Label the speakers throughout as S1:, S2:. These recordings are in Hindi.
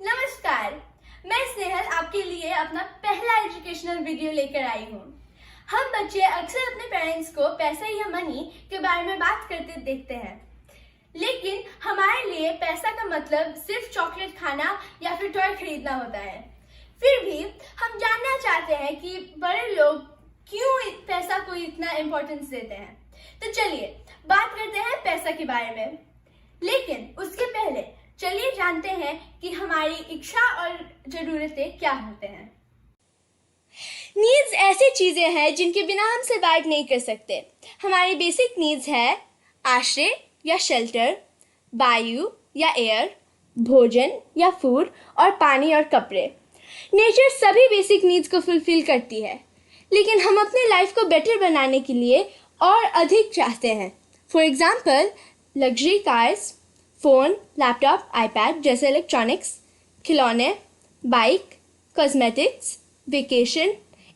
S1: नमस्कार, मैं स्नेहल आपके लिए अपना पहला एजुकेशनल वीडियो लेकर आई हूँ। हम बच्चे अक्सर अपने पेरेंट्स को पैसा या मनी के बारे में बात करते देखते हैं, लेकिन हमारे लिए पैसा का मतलब सिर्फ चॉकलेट खाना या फिर टॉय खरीदना होता है। फिर भी हम जानना चाहते हैं कि बड़े लोग क्यों पैसा को इतना इम्पोर्टेंस देते हैं। तो चलिए बात करते हैं पैसा के बारे में, लेकिन उसके पहले चलिए जानते हैं कि हमारी इच्छा और जरूरतें क्या होते हैं। नीड्स ऐसी चीजें हैं जिनके बिना हम सर्वाइव नहीं कर सकते। हमारी बेसिक नीड्स है आश्रय या शेल्टर, वायु या एयर, भोजन या फूड, और पानी और कपड़े। नेचर सभी बेसिक नीड्स को फुलफिल करती है, लेकिन हम अपने लाइफ को बेटर बनाने के लिए और अधिक चाहते हैं। For example, luxury cars, phone, laptop, iPad जैसे इलेक्ट्रॉनिक्स, खिलौने, bike, cosmetics, vacation,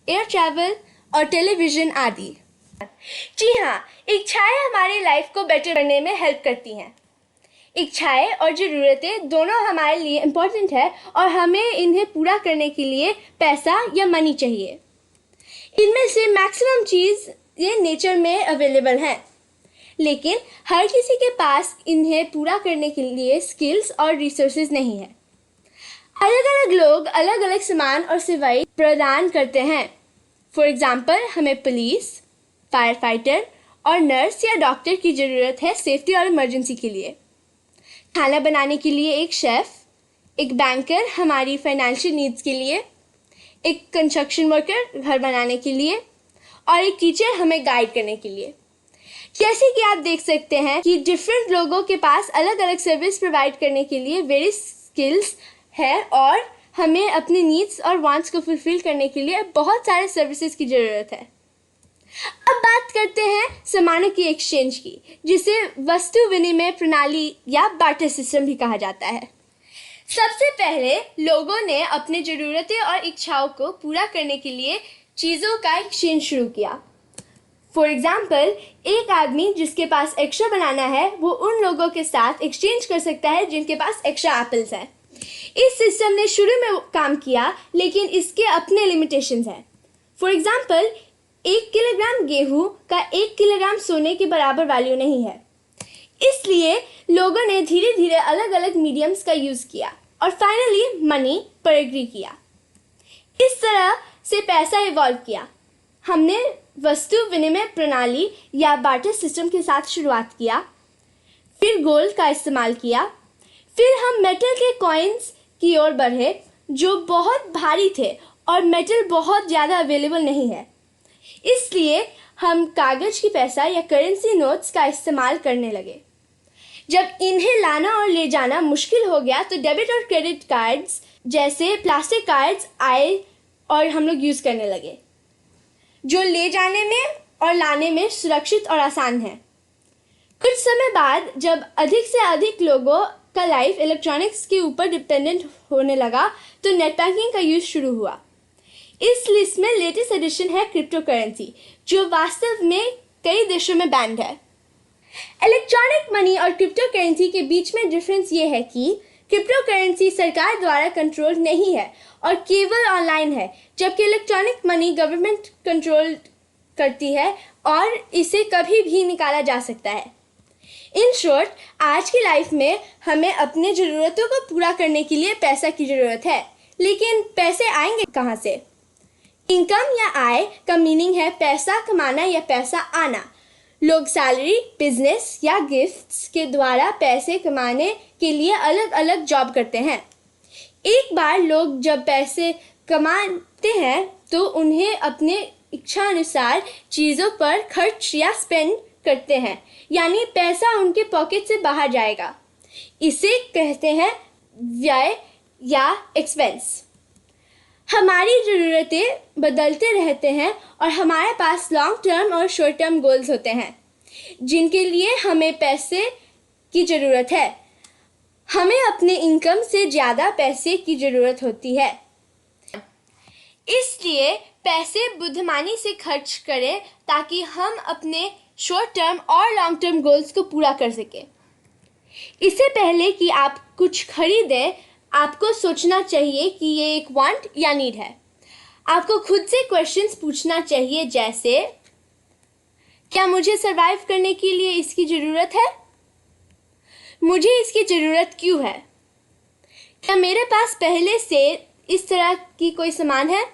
S1: air travel और टेलीविज़न आदि। जी हाँ, इच्छाएं हमारी लाइफ को बेटर करने में हेल्प करती हैं। इच्छाएं और ज़रूरतें दोनों हमारे लिए इम्पोर्टेंट है और हमें इन्हें पूरा करने के लिए पैसा या मनी चाहिए। इनमें से मैक्सिमम चीज़ ये नेचर में अवेलेबल हैं, लेकिन हर किसी के पास इन्हें पूरा करने के लिए स्किल्स और रिसोर्सेज नहीं है। अलग अलग लोग अलग अलग सामान और सेवाएं प्रदान करते हैं। फॉर एग्जाम्पल, हमें पुलिस, फायर फाइटर और नर्स या डॉक्टर की ज़रूरत है सेफ्टी और इमरजेंसी के लिए। खाना बनाने के लिए एक शेफ़, एक बैंकर हमारी फाइनेंशियल नीड्स के लिए, एक कंस्ट्रक्शन वर्कर घर बनाने के लिए, और एक टीचर हमें गाइड करने के लिए। जैसे कि आप देख सकते हैं कि डिफरेंट लोगों के पास अलग अलग सर्विस प्रोवाइड करने के लिए वेरियस स्किल्स है और हमें अपने नीड्स और वांट्स को फुलफिल करने के लिए बहुत सारे सर्विसेज की ज़रूरत है। अब बात करते हैं सामानों की एक्सचेंज की, जिसे वस्तु विनिमय प्रणाली या बार्टर सिस्टम भी कहा जाता है। सबसे पहले लोगों ने अपने ज़रूरतें और इच्छाओं को पूरा करने के लिए चीज़ों का एक्सचेंज शुरू किया। फॉर एग्जाम्पल, एक आदमी जिसके पास एक्स्ट्रा बनाना है वो उन लोगों के साथ एक्सचेंज कर सकता है जिनके पास एक्स्ट्रा एप्पल्स हैं। इस सिस्टम ने शुरू में काम किया, लेकिन इसके अपने लिमिटेशंस हैं। फॉर एग्जाम्पल, 1 किलोग्राम गेहूं का 1 किलोग्राम सोने के बराबर वैल्यू नहीं है। इसलिए लोगों ने धीरे धीरे अलग अलग मीडियम्स का यूज़ किया और फाइनली मनी पर एग्री किया। इस तरह से पैसा इवॉल्व किया। हमने वस्तु विनिमय प्रणाली या बार्टर सिस्टम के साथ शुरुआत किया, फिर गोल्ड का इस्तेमाल किया, फिर हम मेटल के कॉइन्स की ओर बढ़े जो बहुत भारी थे और मेटल बहुत ज़्यादा अवेलेबल नहीं है। इसलिए हम कागज़ की पैसा या करेंसी नोट्स का इस्तेमाल करने लगे। जब इन्हें लाना और ले जाना मुश्किल हो गया तो डेबिट और क्रेडिट कार्ड्स जैसे प्लास्टिक कार्ड्स आए और हम लोग यूज़ करने लगे, जो ले जाने में और लाने में सुरक्षित और आसान है। कुछ समय बाद जब अधिक से अधिक लोगों का लाइफ इलेक्ट्रॉनिक्स के ऊपर डिपेंडेंट होने लगा तो नेट बैंकिंग का यूज़ शुरू हुआ। इस लिस्ट में लेटेस्ट एडिशन है क्रिप्टो करेंसी, जो वास्तव में कई देशों में बैन्ड है। इलेक्ट्रॉनिक मनी और क्रिप्टो करेंसी के बीच में डिफरेंस ये है कि क्रिप्टो करेंसी सरकार द्वारा कंट्रोल नहीं है और केवल ऑनलाइन है, जबकि इलेक्ट्रॉनिक मनी गवर्नमेंट कंट्रोल करती है और इसे कभी भी निकाला जा सकता है। इन शॉर्ट, आज की लाइफ में हमें अपने ज़रूरतों को पूरा करने के लिए पैसा की ज़रूरत है, लेकिन पैसे आएंगे कहाँ से? इनकम या आय का मीनिंग है पैसा कमाना या पैसा आना। लोग सैलरी, बिजनेस या गिफ्ट्स के द्वारा पैसे कमाने के लिए अलग अलग जॉब करते हैं। एक बार लोग जब पैसे कमाते हैं तो उन्हें अपने इच्छा अनुसार चीज़ों पर खर्च या स्पेंड करते हैं, यानी पैसा उनके पॉकेट से बाहर जाएगा। इसे कहते हैं व्यय या एक्सपेंस। हमारी ज़रूरतें बदलते रहते हैं और हमारे पास लॉन्ग टर्म और शॉर्ट टर्म गोल्स होते हैं जिनके लिए हमें पैसे की ज़रूरत है। हमें अपने इनकम से ज़्यादा पैसे की ज़रूरत होती है, इसलिए पैसे बुद्धिमानी से खर्च करें ताकि हम अपने शॉर्ट टर्म और लॉन्ग टर्म गोल्स को पूरा कर सकें। इससे पहले कि आप कुछ खरीदें, आपको सोचना चाहिए कि ये एक वांट या नीड है। आपको खुद से क्वेश्चंस पूछना चाहिए, जैसे क्या मुझे सरवाइव करने के लिए इसकी ज़रूरत है? मुझे इसकी ज़रूरत क्यों है? क्या मेरे पास पहले से इस तरह की कोई सामान है?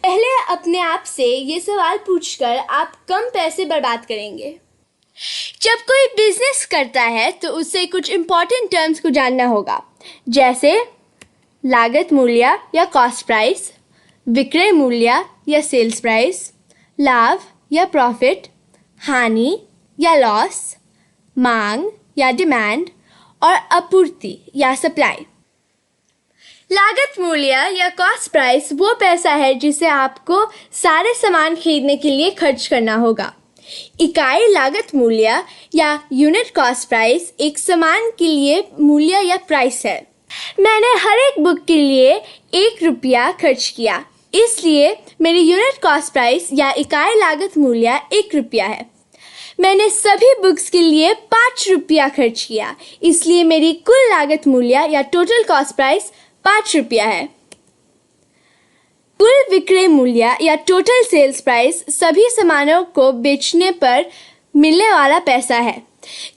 S1: पहले अपने आप से ये सवाल पूछकर आप कम पैसे बर्बाद करेंगे। जब कोई बिजनेस करता है तो उसे कुछ इम्पॉर्टेंट टर्म्स को जानना होगा, जैसे लागत मूल्य या कॉस्ट प्राइस, विक्रय मूल्य या सेल्स प्राइस, लाभ या प्रॉफिट, हानि या लॉस, मांग या डिमांड और आपूर्ति या सप्लाई। लागत मूल्य या कॉस्ट प्राइस वो पैसा है जिसे आपको सारे सामान खरीदने के लिए खर्च करना होगा। इकाई लागत मूल्य या यूनिट कॉस्ट प्राइस एक सामान के लिए मूल्य या प्राइस है। मैंने हर एक बुक के लिए 1 रुपया खर्च किया, इसलिए मेरी यूनिट कॉस्ट प्राइस या इकाई लागत मूल्य 1 रुपया है। मैंने सभी बुक्स के लिए 5 रुपया खर्च किया, इसलिए मेरी कुल लागत मूल्य या टोटल कॉस्ट प्राइस 5 रुपया है। कुल विक्रय मूल्य या टोटल सेल्स प्राइस सभी सामानों को बेचने पर मिलने वाला पैसा है,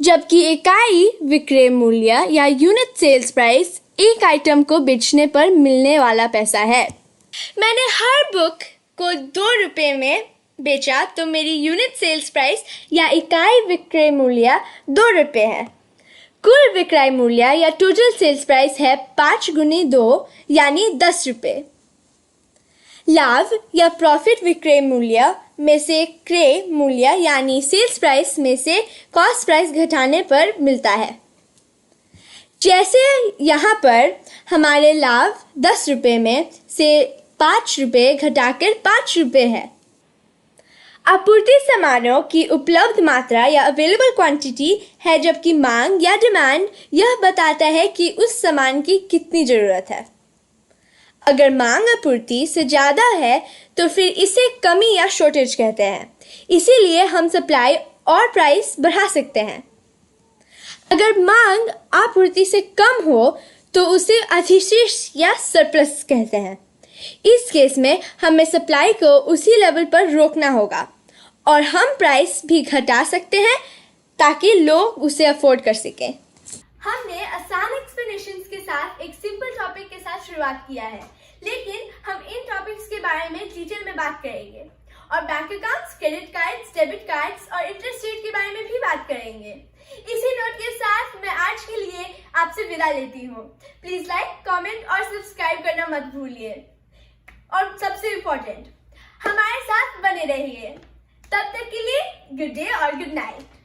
S1: जबकि इकाई विक्रय मूल्य या यूनिट सेल्स प्राइस एक आइटम को बेचने पर मिलने वाला पैसा है। मैंने हर बुक को 2 रुपये में बेचा तो मेरी यूनिट सेल्स प्राइस या इकाई विक्रय मूल्य 2 रुपये है। कुल विक्रय मूल्य या टोटल सेल्स प्राइस है 5 गुने 2 यानी 10 रुपये। लाभ या प्रॉफिट विक्रय मूल्य में से क्रय मूल्य यानी सेल्स प्राइस में से कॉस्ट प्राइस घटाने पर मिलता है। जैसे यहाँ पर हमारे लाभ 10 रुपये में से 5 रुपये घटाकर 5 रुपये है। आपूर्ति सामानों की उपलब्ध मात्रा या अवेलेबल क्वांटिटी है, जबकि मांग या डिमांड यह बताता है कि उस सामान की कितनी ज़रूरत है। अगर मांग आपूर्ति से ज़्यादा है तो फिर इसे कमी या शॉर्टेज कहते हैं, इसीलिए हम सप्लाई और प्राइस बढ़ा सकते हैं। अगर मांग आपूर्ति से कम हो तो उसे अधिशेष या सरप्लस कहते हैं। इस केस में हमें सप्लाई को उसी लेवल पर रोकना होगा और हम प्राइस भी घटा सकते हैं ताकि लोग उसे अफोर्ड कर सकें। हमने आसान एक्सप्लेनेशंस के साथ एक सिंपल टॉपिक के साथ शुरुआत किया है, लेकिन हम इन टॉपिक्स के बारे में डिटेल में बात करेंगे और bank accounts, credit cards, debit cards और इंटरेस्ट रेट के बारे में भी बात करेंगे। इसी नोट के साथ मैं आज के लिए आपसे विदा लेती हूँ। प्लीज लाइक, कमेंट और सब्सक्राइब करना मत भूलिए और सबसे इम्पोर्टेंट, हमारे साथ बने रहिए। तब तक के लिए गुड डे और गुड नाइट।